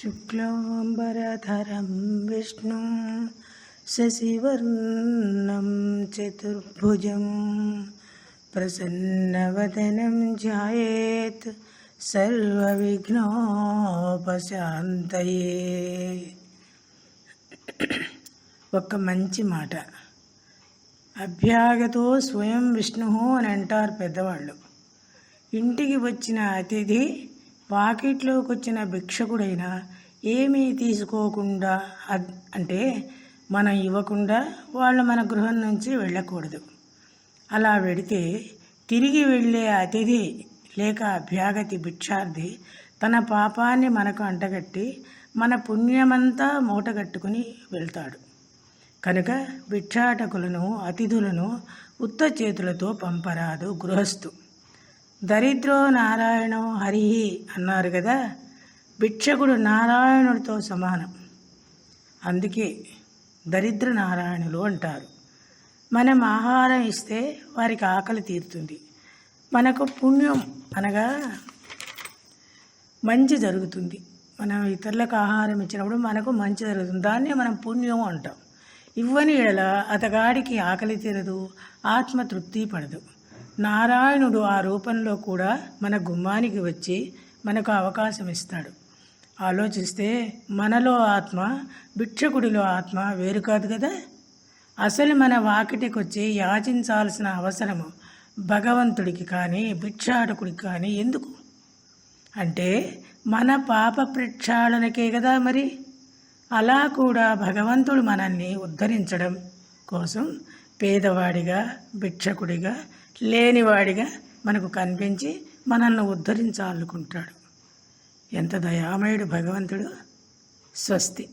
शुक्लांबरधरं विष्णुं शशिवर्णं चतुर्भुजं प्रसन्नवदनं ध्यायेत् सर्वविघ्नोपशान्तये। ఒక మంచి మాట, అభ్యాగతో స్వయం విష్ణు అని అంటారు పెద్దవాళ్ళు. ఇంటికి వచ్చిన అతిథి వాకిట్లోకి వచ్చిన భిక్షకుడైనా ఏమీ తీసుకోకుండా అంటే మనం ఇవ్వకుండా వాళ్ళు మన గృహం నుంచి వెళ్ళకూడదు. అలా వెడితే తిరిగి వెళ్ళే అతిథి లేక అభ్యాగతి భిక్షార్థి తన పాపాన్ని మనకు అంటగట్టి మన పుణ్యమంతా మూటగట్టుకుని వెళ్తాడు. కనుక భిక్షాటకులను అతిథులను ఉత్త చేతులతో పంపరాదు గృహస్థు. దరిద్రో నారాయణో హరి అన్నారు కదా, భిక్షకుడు నారాయణుడితో సమానం. అందుకే దరిద్ర నారాయణులు అంటారు. మనం ఆహారం ఇస్తే వారికి ఆకలి తీరుతుంది, మనకు పుణ్యం అనగా మంచి జరుగుతుంది. మనం ఇతరులకు ఆహారం ఇచ్చినప్పుడు మనకు మంచి జరుగుతుంది, దాన్నే మనం పుణ్యం అంటాం. ఇవ్వని ఎడల అతగాడికి ఆకలి తీరదు, ఆత్మతృప్తి పడదు. నారాయణుడు ఆ రూపంలో కూడా మన గుమ్మానికి వచ్చి మనకు అవకాశం ఇస్తాడు. ఆలోచిస్తే మనలో ఆత్మ భిక్షకుడిలో ఆత్మ వేరు కాదు కదా. అసలు మన వాకిటికి వచ్చి యాచించాల్సిన అవసరము భగవంతుడికి కానీ భిక్షాటకుడికి కానీ ఎందుకు అంటే మన పాప ప్రక్షాళనకే కదా. మరి అలా కూడా భగవంతుడు మనల్ని ఉద్ధరించడం కోసం పేదవాడిగా భిక్షకుడిగా లేనివాడిగా మనకు కనిపించి మనల్ని ఉద్ధరించాలనుకుంటాడు. ఎంత దయామయుడు భగవంతుడు. స్వస్తి.